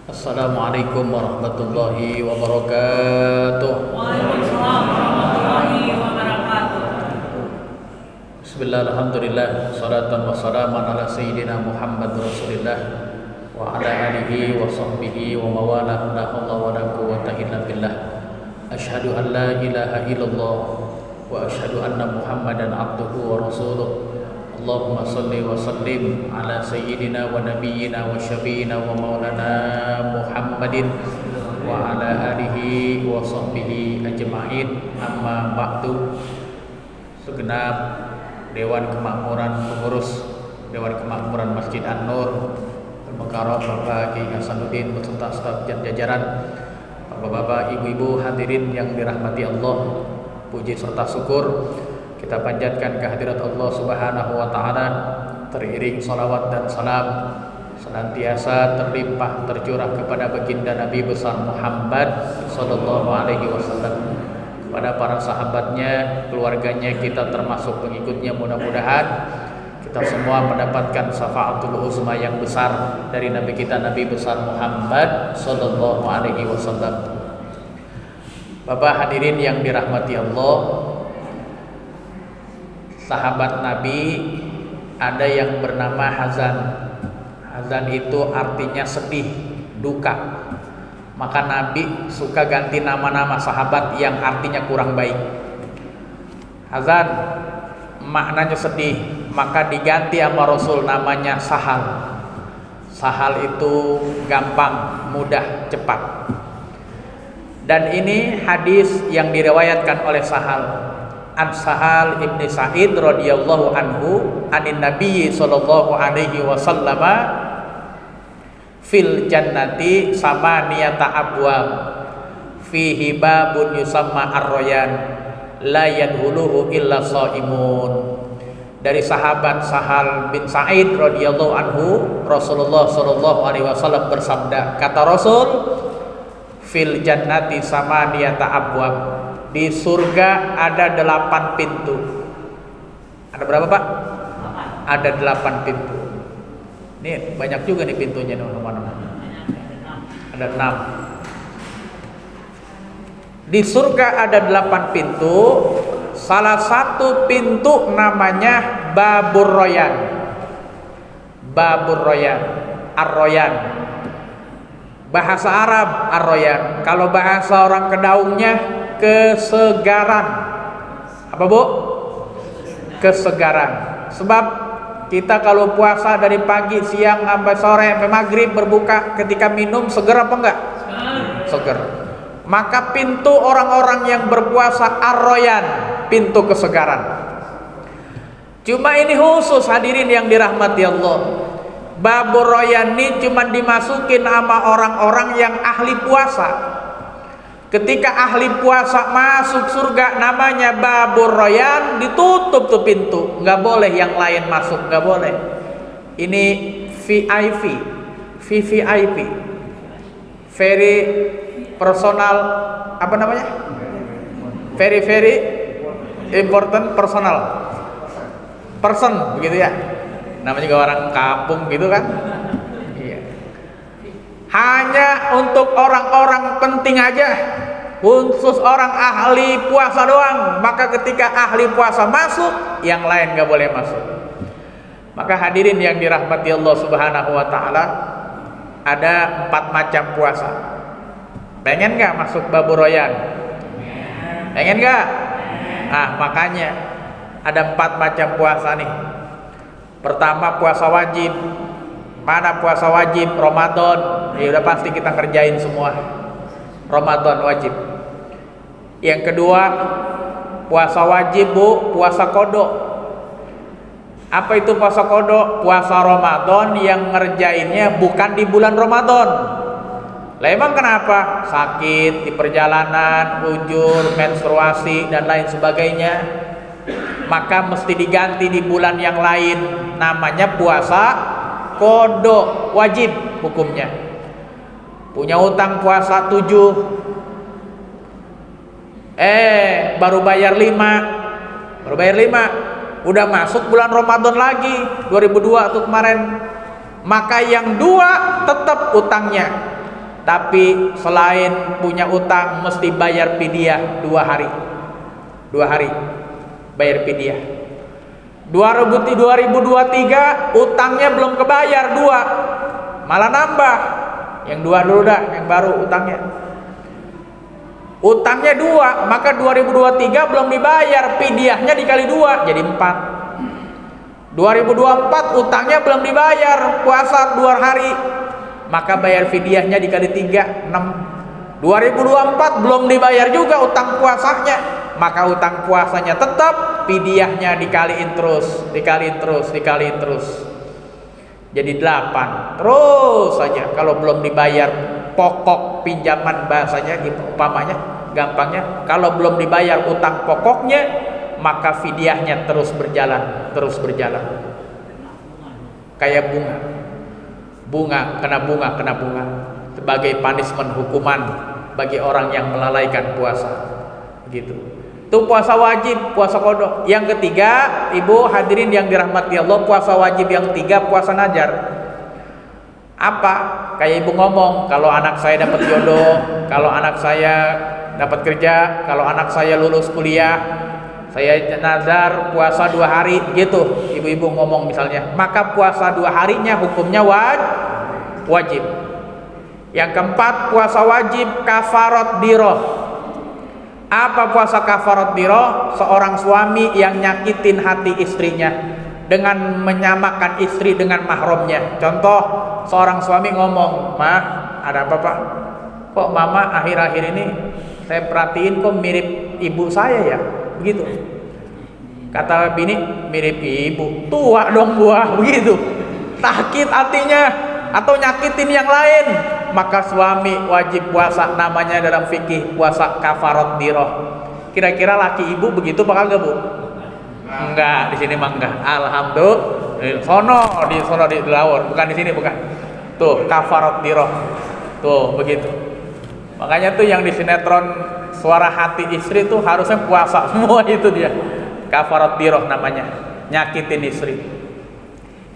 Assalamualaikum warahmatullahi wabarakatuh. Waalaikumsalam warahmatullahi wabarakatuh. Bismillah, alhamdulillah, salatan wa salaman ala sayyidina Muhammad Rasulillah wa ala alihi wa sahbihi wa mawalah, la hawla wa la quwwata illa billah. Asyhadu an la ilaha illallah wa asyhadu anna Muhammadan abduhu wa rasuluh. Allahumma salli wa sallim ala sayyidina wa nabiyyina wa syafi'ina wa maulana Muhammadin wa ala alihi wa sahbihi ajma'in. Amma ba'du. Segenap Dewan Kemakmuran pengurus Dewan Kemakmuran Masjid An-Nur Al-Mukarram Bapak Ki Hasanuddin beserta staf dan jajaran, bapak-bapak, ibu-ibu hadirin yang dirahmati Allah, puji serta syukur kita panjatkan kehadirat Allah Subhanahu wa taala, teriring salawat dan salam senantiasa terlimpah tercurah kepada baginda Nabi besar Muhammad sallallahu alaihi wasallam, pada para sahabatnya, keluarganya, kita termasuk pengikutnya. Mudah-mudahan kita semua mendapatkan syafaatul uzma yang besar dari Nabi kita, Nabi besar Muhammad sallallahu alaihi wasallam. Bapak hadirin yang dirahmati Allah, sahabat Nabi ada yang bernama Hazan. Hazan itu artinya sedih, duka. Maka Nabi suka ganti nama-nama sahabat yang artinya kurang baik. Hazan maknanya sedih, maka diganti sama Rasul namanya Sahal. Sahal itu gampang, mudah, cepat. Dan ini hadis yang diriwayatkan oleh Sahal. An Sahal ibni Sa'id radhiyallahu anhu anin Nabi sallallahu alaihi wasallam fil jannati samaniyata abwab fihi babun yusamma ar-royan la yadhuluhu illa shaimun. Dari sahabat Sahal bin Sa'id radhiyallahu anhu, Rasulullah sallallahu alaihi wasallam bersabda, kata Rasul, fil jannati samaniyata abwab, di surga ada 8 pintu. Ada berapa, Pak? 8. Ada 8 pintu. Ini banyak juga nih pintunya teman-teman. Ada 6. Di surga ada 8 pintu. Salah satu pintu namanya Babur Royan. Babur Royan, Ar-Royan. Bahasa Arab Ar-Royan. Kalau bahasa orang Kedaungnya kesegaran. Apa, Bu? Kesegaran. Sebab kita kalau puasa dari pagi, siang sampai sore sampai maghrib berbuka, ketika minum seger apa enggak? Seger. Maka pintu orang-orang yang berpuasa Ar-Royan, pintu kesegaran. Cuma ini khusus hadirin yang dirahmati Allah. Babur Royan ini cuma dimasukin sama orang-orang yang ahli puasa. Ketika ahli puasa masuk surga namanya Babur Royan, ditutup tuh pintu, nggak boleh yang lain masuk, nggak boleh. Ini VIP, VVIP, very personal, apa namanya? Very important personal person, begitu ya. Namanya juga orang kampung gitu kan. Hanya untuk orang-orang penting aja, khusus orang ahli puasa doang. Maka ketika ahli puasa masuk, yang lain gak boleh masuk. Maka hadirin yang dirahmati Allah Subhanahu wa ta'ala, ada 4 macam puasa. Pengen gak masuk Babur Royan? Pengen gak? Nah makanya ada 4 macam puasa nih. Pertama, puasa wajib. Mana puasa wajib? Ramadan. Ya udah pasti kita kerjain semua. Ramadan wajib. Yang kedua, puasa wajib, Bu, puasa kodok. Apa itu puasa kodok? Puasa Ramadan yang ngerjainnya bukan di bulan Ramadan. Lah emang kenapa? Sakit di perjalanan, ujur, menstruasi dan lain sebagainya. Maka mesti diganti di bulan yang lain. Namanya puasa kodok, wajib hukumnya. Punya utang puasa 7, baru bayar 5, udah masuk bulan Ramadan lagi 2002 tuh kemarin. Maka yang 2 tetap utangnya, Tapi selain punya utang mesti bayar fidyah 2 hari. 2 hari bayar fidyah. 2023 utangnya belum kebayar 2, malah nambah. Yang 2 dulu dah, yang baru utangnya. Utangnya 2, maka 2023 belum dibayar, fidyahnya dikali 2 jadi 4. 2024 utangnya belum dibayar, puasa 2 hari, maka bayar fidyahnya dikali 3, 6. 2024 belum dibayar juga utang puasanya, maka utang puasanya tetap, fidyahnya dikaliin terus, dikaliin terus. Jadi 8. Terus saja kalau belum dibayar pokok pinjaman, bahasanya gitu, umpamanya, gampangnya, kalau belum dibayar utang pokoknya, maka fidyahnya terus berjalan. Kayak bunga kena bunga sebagai punishment, hukuman bagi orang yang melalaikan puasa. Begitu. Itu puasa wajib, puasa qada. Yang ketiga, ibu hadirin yang dirahmati Allah, puasa wajib yang ketiga puasa nadar. Apa? Kayak ibu ngomong, kalau anak saya dapat jodoh, kalau anak saya dapat kerja, kalau anak saya lulus kuliah, saya nazar puasa 2 hari gitu. Ibu-ibu ngomong misalnya, maka puasa 2 harinya hukumnya wajib. Yang keempat, puasa wajib kafarat diroh. Apa puasa kafarat diroh? Seorang suami yang nyakitin hati istrinya dengan menyamakan istri dengan mahramnya. Contoh, seorang suami ngomong, "Mah, ada apa Pak? Kok mama akhir-akhir ini saya perhatiin kok mirip ibu saya ya?" Begitu. Kata bini, "Mirip ibu, tua dong gua." Begitu. Sakit hatinya atau nyakitin yang lain, maka suami wajib puasa, namanya dalam fikih puasa kafarat diroh. Kira-kira laki ibu begitu bakal gak, Bu? Enggak, di sini mah enggak. Alhamdulillah. Sono di Lawor, bukan di sini, bukan. Tuh, kafarat diroh. Tuh, begitu. Makanya tuh yang di sinetron Suara Hati Istri tuh harusnya puasa semua itu dia. Kafarat diroh namanya, nyakitin istri.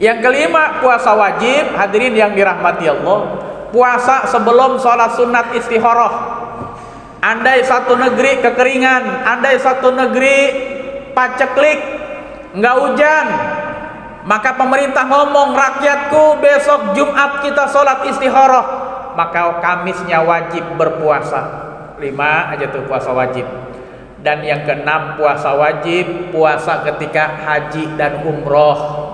Yang kelima, puasa wajib, hadirin yang dirahmati Allah, puasa sebelum sholat sunat istikharah. Andai satu negeri kekeringan, andai satu negeri paceklik, nggak hujan, maka pemerintah ngomong, rakyatku besok Jumat kita sholat istikharah, maka Kamisnya wajib berpuasa. 5 aja tuh puasa wajib. Dan yang keenam, puasa wajib, puasa ketika haji dan umroh.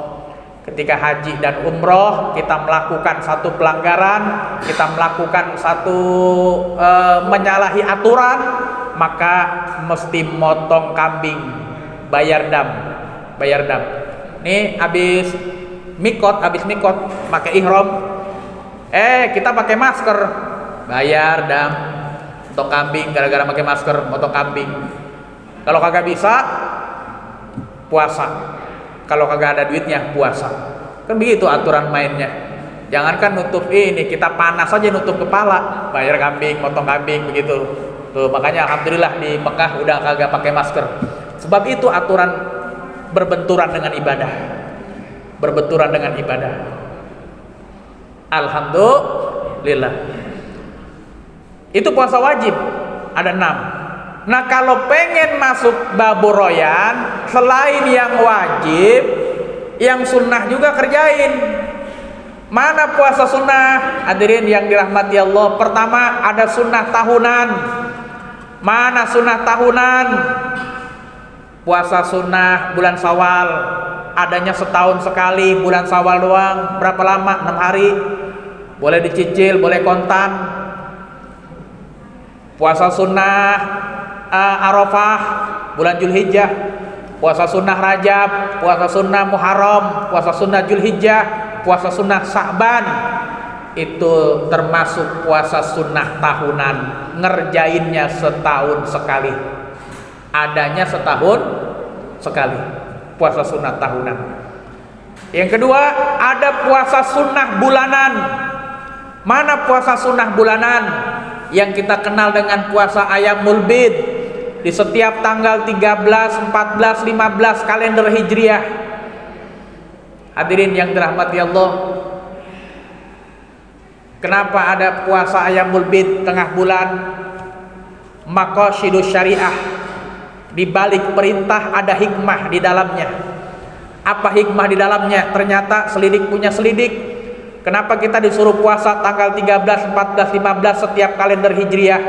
Ketika haji dan umroh kita melakukan satu pelanggaran, kita melakukan satu menyalahi aturan, maka mesti motong kambing, bayar dam. Nih habis mikot pakai ihram, kita pakai masker, bayar dam, motong kambing gara-gara pakai masker, motong kambing. Kalau kagak bisa puasa. Kalau kagak ada duitnya puasa. Kan begitu aturan mainnya. Jangankan nutup ini, kita panas aja nutup kepala, bayar kambing, potong kambing begitu. Tuh, makanya alhamdulillah di Mekah udah kagak pakai masker. Sebab itu aturan berbenturan dengan ibadah. Alhamdulillah. Itu puasa wajib, ada 6. Nah, kalau pengen masuk baburoyan, selain yang wajib, yang sunnah juga kerjain. Mana puasa sunnah? Hadirin yang dirahmati Allah, pertama ada sunnah tahunan. Mana sunnah tahunan? Puasa sunnah bulan Syawal, adanya setahun sekali, bulan Syawal doang. Berapa lama? 6 hari. Boleh dicicil, boleh kontan. Puasa sunnah Arafah bulan Zulhijjah, puasa sunnah Rajab, puasa sunnah Muharram, puasa sunnah Zulhijjah, puasa sunnah Sa'ban, itu termasuk puasa sunnah tahunan, ngerjainnya setahun sekali, adanya setahun sekali, puasa sunnah tahunan. Yang kedua, ada puasa sunnah bulanan. Mana puasa sunnah bulanan? Yang kita kenal dengan puasa Ayyamul Bid, di setiap tanggal 13, 14, 15 kalender Hijriah. Hadirin yang dirahmati Allah, Kenapa ada puasa Ayyamul Bid tengah bulan? Maqasidus syariah. Di balik perintah ada hikmah di dalamnya. Apa hikmah di dalamnya? Ternyata selidik punya selidik. Kenapa kita disuruh puasa tanggal 13, 14, 15 setiap kalender Hijriah?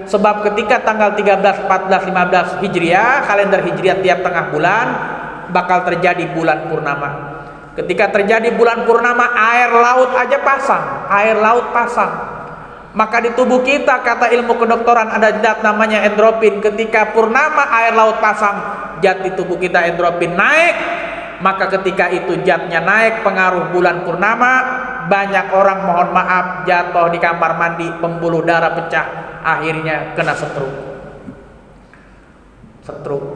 Sebab ketika tanggal 13, 14, 15 Hijriah, kalender Hijriah tiap tengah bulan bakal terjadi bulan purnama. Ketika terjadi bulan purnama, air laut aja pasang, air laut pasang. Maka di tubuh kita, kata ilmu kedokteran, ada zat namanya endorfin. Ketika purnama air laut pasang, zat di tubuh kita endorfin naik. Maka ketika itu zatnya naik, pengaruh bulan purnama, banyak orang mohon maaf jatuh di kamar mandi, pembuluh darah pecah, akhirnya kena stroke. Stroke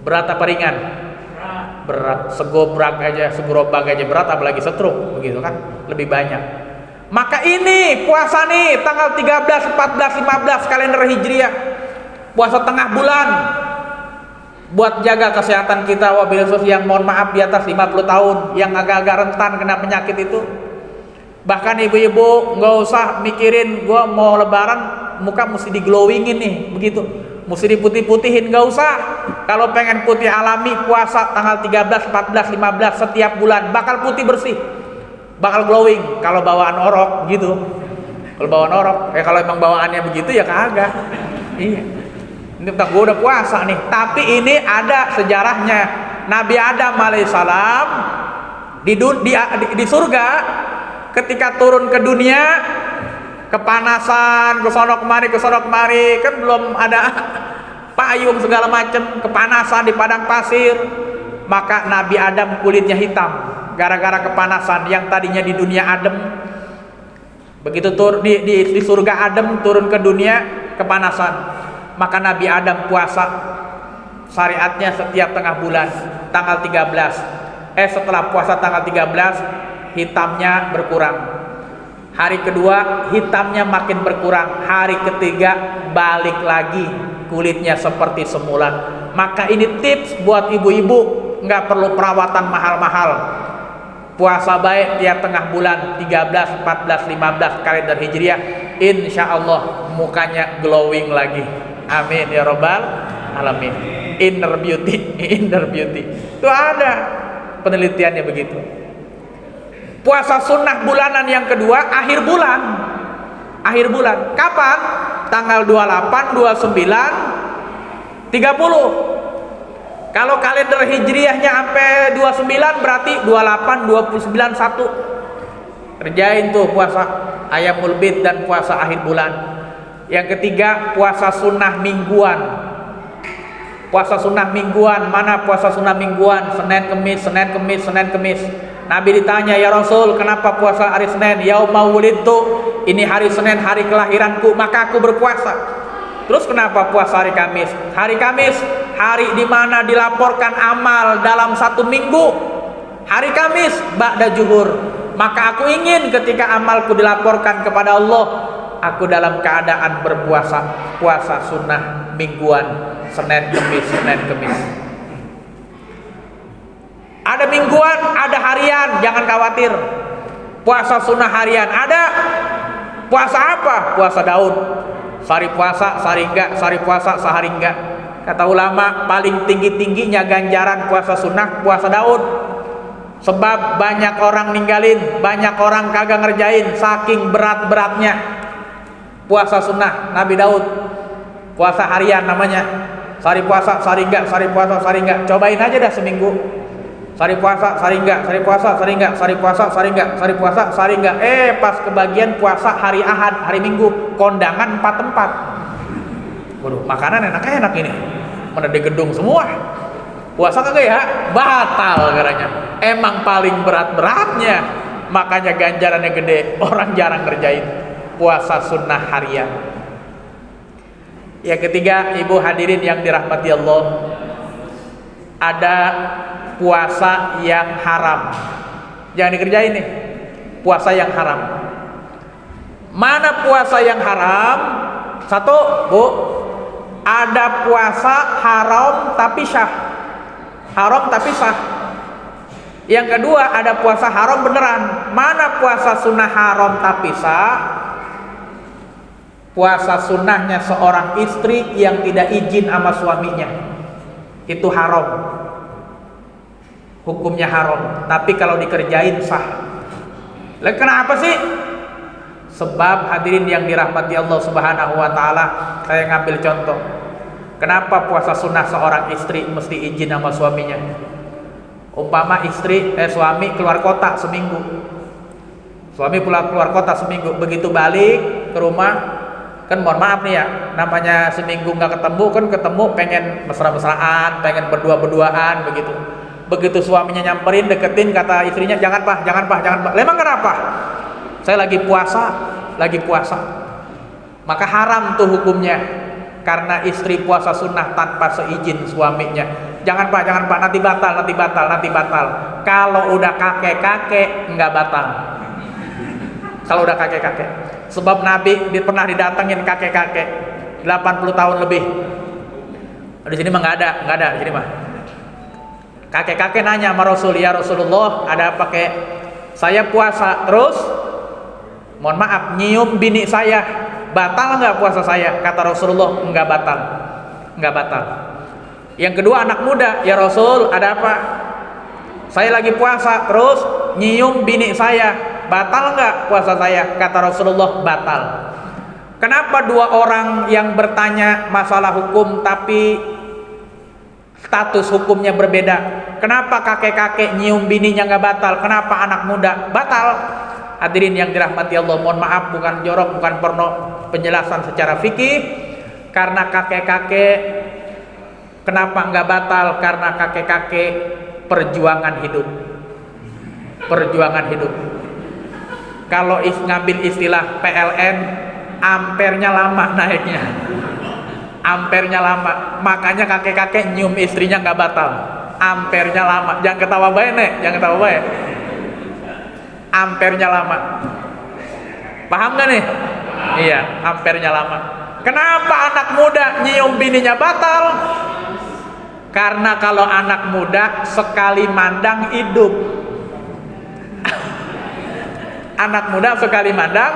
berat apa ringan? Berat. Segobrak aja, segerobak aja berat, apalagi stroke, begitu kan, lebih banyak. Maka ini puasa nih tanggal 13, 14, 15 kalender Hijriah, puasa tengah bulan, buat jaga kesehatan kita, wabil khusus yang mohon maaf di atas 50 tahun, yang agak-agak rentan kena penyakit itu. Bahkan ibu-ibu nggak usah mikirin gua mau lebaran muka mesti diglowingin nih, begitu, mesti diputih-putihin, nggak usah. Kalau pengen putih alami, puasa tanggal 13, 14, 15 setiap bulan bakal putih bersih, bakal glowing. Kalau bawaan orok gitu, kalau bawaan orok, kalau emang bawaannya begitu ya kagak. Iya, ini gue udah puasa nih, tapi ini ada sejarahnya. Nabi Adam alaihissalam di surga, ketika turun ke dunia, kepanasan, kesana kemari, kan belum ada payung segala macam, kepanasan di padang pasir. Maka Nabi Adam kulitnya hitam gara-gara kepanasan. Yang tadinya di dunia adem, begitu di surga adem, turun ke dunia kepanasan. Maka Nabi Adam puasa, syariatnya setiap tengah bulan tanggal 13. Setelah puasa tanggal 13, hitamnya berkurang. Hari kedua hitamnya makin berkurang. Hari ketiga balik lagi, kulitnya seperti semula. Maka ini tips buat ibu-ibu, nggak perlu perawatan mahal-mahal. Puasa baik tiap tengah bulan 13, 14, 15 kalender Hijriah, insya Allah mukanya glowing lagi. Amin ya robbal alamin. Inner beauty, inner beauty. Itu ada penelitiannya begitu. Puasa sunnah bulanan yang kedua akhir bulan. Akhir bulan. Kapan? Tanggal 28, 29, 30. Kalau kalender Hijriahnya sampai 29 berarti 28, 29, 1. Kerjain tuh puasa Ayyamul Bid dan puasa akhir bulan. Yang ketiga puasa sunnah mingguan. Puasa sunnah mingguan. Mana puasa sunnah mingguan? Senin Kemis, Senin Kemis, Senin Kemis. Nabi ditanya, ya Rasul, kenapa puasa hari Senin? Yauma wulidtu, ini hari Senin, hari kelahiranku, maka aku berpuasa. Terus kenapa puasa hari Kamis? Hari Kamis, hari di mana dilaporkan amal dalam satu minggu. Hari Kamis, ba'da zuhur. Maka aku ingin ketika amalku dilaporkan kepada Allah, aku dalam keadaan berpuasa, puasa sunnah mingguan, Senin Kemis, Senin Kemis. Ada mingguan, ada harian, jangan khawatir. Puasa sunnah harian ada. Puasa apa? Puasa Daud. Sehari puasa, sehari enggak, sehari puasa, sehari enggak. Kata ulama, paling tinggi-tingginya ganjaran puasa sunnah, puasa Daud. Sebab banyak orang ninggalin, banyak orang kagak ngerjain, saking berat-beratnya puasa sunnah Nabi Daud. Puasa harian namanya. Sehari puasa, sehari enggak, sehari puasa, sehari enggak. Cobain aja dah seminggu. Sehari puasa, sehari enggak, sehari puasa, sehari enggak, sehari puasa, sehari enggak, sehari puasa, sehari enggak. Pas kebagian puasa hari Ahad, hari Minggu, kondangan 4 tempat. Waduh, makanan enak-enak ini. Mana di gedung semua. Puasa kagak ya? Batal katanya. Emang paling berat-beratnya. Makanya ganjarannya gede. Orang jarang ngerjain puasa sunnah harian. Yang ketiga, ibu hadirin yang dirahmati Allah, ada puasa yang haram. Jangan dikerjain nih, puasa yang haram. Mana puasa yang haram? Satu, Bu, ada puasa haram tapi sah. Haram tapi sah. Yang kedua, ada puasa haram beneran. Mana puasa sunnah haram tapi sah? Puasa sunnahnya seorang istri yang tidak izin sama suaminya, itu haram. Hukumnya haram. Tapi kalau dikerjain sah. Lah kenapa sih? Sebab hadirin yang dirahmati Allah Subhanahu wa taala, saya ngambil contoh. Kenapa puasa sunnah seorang istri mesti izin sama suaminya? Umpama suami keluar kota seminggu. Suami pulang keluar kota seminggu, begitu balik ke rumah, kan mohon maaf nih ya, namanya seminggu nggak ketemu, kan ketemu pengen mesra-mesraan, pengen berdua-berduaan begitu. Begitu suaminya nyamperin, deketin, kata istrinya, jangan pak. Memang kenapa? Saya lagi puasa. Maka haram tuh hukumnya, karena istri puasa sunnah tanpa seizin suaminya. Jangan pak, nanti batal. Kalau udah kakek nggak batal. Kalau udah kakek, sebab Nabi pernah didatengin kakek 80 tahun lebih. Di sini mah nggak ada di sini mah. Kakek nanya sama Rasul, ya Rasulullah, ada apa kek? Saya puasa terus, mohon maaf, nyium bini saya, batal nggak puasa saya? Kata Rasulullah, nggak batal. Yang kedua, anak muda, ya Rasul, ada apa? Saya lagi puasa terus nyium bini saya, batal nggak puasa saya? Kata Rasulullah, batal. Kenapa dua orang yang bertanya masalah hukum tapi status hukumnya berbeda? Kenapa kakek nyium bininya nggak batal? Kenapa anak muda batal? Hadirin yang dirahmati Allah, mohon maaf, bukan jorok, bukan porno, penjelasan secara fikih. Karena kakek kenapa nggak batal? Karena kakek perjuangan hidup. Kalau ngambil istilah PLN, ampernya lama naiknya. Makanya kakek nyium istrinya nggak batal. Ampernya lama. Jangan ketawa bae. Ampernya lama. Paham gak nih? Iya, ampernya lama. Kenapa anak muda nyium bininya batal? Karena kalau anak muda sekali mandang hidup. Anak muda sekali mandang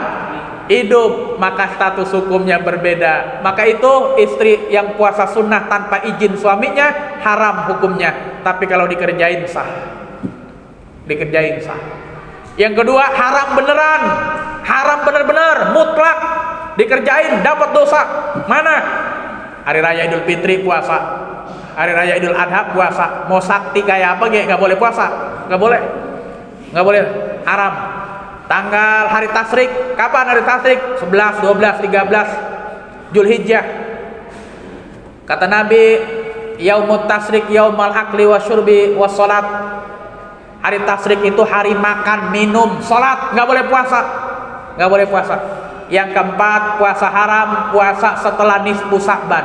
hidup, maka status hukumnya berbeda. Maka itu istri yang puasa sunnah tanpa izin suaminya haram hukumnya. Tapi kalau dikerjain sah. Yang kedua, haram beneran. Haram bener-bener, mutlak. Dikerjain dapat dosa. Mana? Hari Raya Idul Fitri puasa, Hari Raya Idul Adha puasa. Mau sakti kayak apa nggak boleh puasa. Nggak boleh, haram. Tanggal hari tasyrik, kapan hari tasyrik? 11, 12, 13 Zulhijjah. Kata Nabi, yaumut tasyrik yaumal akli wasyurbi wassalat. Hari tasyrik itu hari makan, minum, salat, nggak boleh puasa. Yang keempat, puasa haram, puasa setelah nisfu Sya'ban.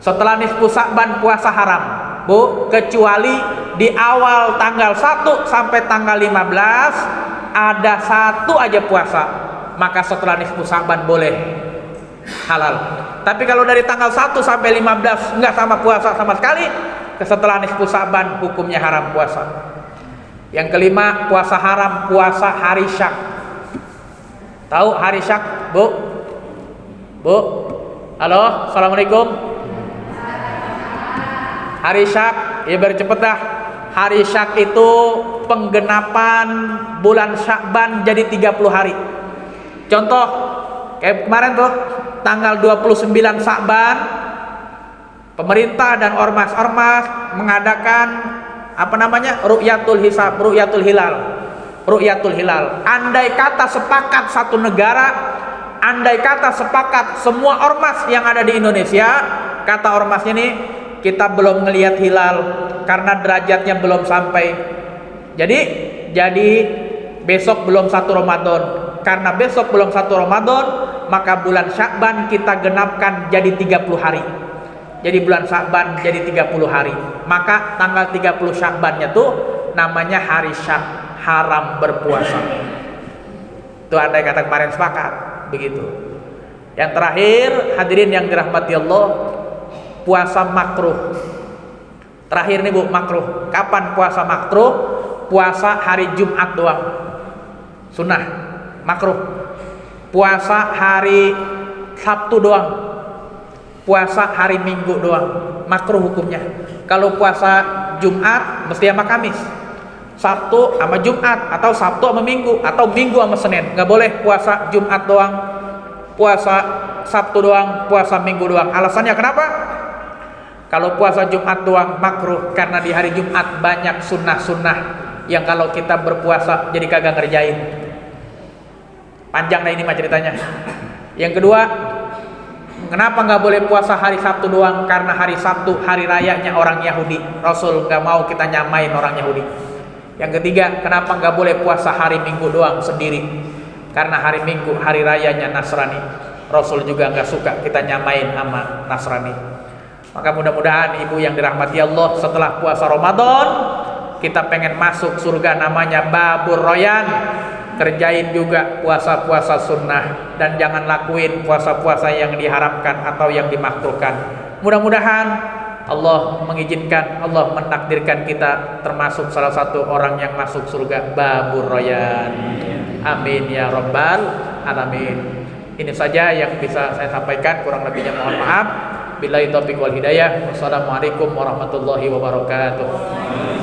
Setelah nisfu Sya'ban puasa haram, Bu, kecuali di awal tanggal 1 sampai tanggal 15 ada satu aja puasa, maka setelah nisfu Sya'ban boleh, halal. Tapi kalau dari tanggal 1 sampai 15 enggak sama puasa sama sekali, setelah nisfu Sya'ban hukumnya haram puasa. Yang kelima, puasa haram, puasa hari Syak. Tahu hari Syak, Bu? Halo, assalamualaikum. Hari Syak, ya biar cepet dah. Hari Syak itu penggenapan bulan Sya'ban jadi 30 hari. Contoh, kayak kemarin tuh, tanggal 29 Sya'ban, pemerintah dan ormas-ormas mengadakan ru'yatul hilal. Andai kata sepakat satu negara, andai kata sepakat semua ormas yang ada di Indonesia, kata ormasnya nih, kita belum ngelihat hilal karena derajatnya belum sampai. Jadi besok belum 1 Ramadan. Karena besok belum 1 Ramadan, maka bulan Sya'ban kita genapkan jadi 30 hari. Jadi bulan Sya'ban jadi 30 hari. Maka tanggal 30 Sya'bannya tuh namanya hari Syak, haram berpuasa. Itu andai kata kemarin sepakat, begitu. Yang terakhir, hadirin yang dirahmati Allah, puasa makruh. Terakhir nih Bu, makruh. Kapan puasa makruh? puasa hari Jumat doang, sunnah, makruh. Puasa hari Sabtu doang, puasa hari Minggu doang, makruh hukumnya. Kalau puasa Jumat mesti sama Kamis, Sabtu sama Jumat, atau Sabtu sama Minggu, atau Minggu sama Senin. Nggak boleh puasa Jumat doang, puasa Sabtu doang, puasa Minggu doang. Alasannya kenapa? Kalau puasa Jumat doang makruh karena di hari Jumat banyak sunnah-sunnah yang kalau kita berpuasa jadi kagak ngerjain. Panjang dah ini mah ceritanya. Yang kedua, kenapa nggak boleh puasa hari Sabtu doang? Karena hari Sabtu hari rayanya orang Yahudi. Rasul nggak mau kita nyamain orang Yahudi. Yang ketiga, kenapa nggak boleh puasa hari Minggu doang sendiri? Karena hari Minggu hari rayanya Nasrani. Rasul juga nggak suka kita nyamain sama Nasrani. Maka mudah-mudahan ibu yang dirahmati Allah, setelah puasa Ramadan kita pengen masuk surga, namanya Babur Royan. Kerjain juga puasa-puasa sunnah dan jangan lakuin puasa-puasa yang diharamkan atau yang dimakruhkan. Mudah-mudahan Allah mengizinkan, Allah mentakdirkan kita termasuk salah satu orang yang masuk surga Babur Royan. Amin ya rabbal alamin. Ini saja yang bisa saya sampaikan, kurang lebihnya mohon maaf. Billahi taufiq wal hidayah. Wassalamualaikum warahmatullahi wabarakatuh.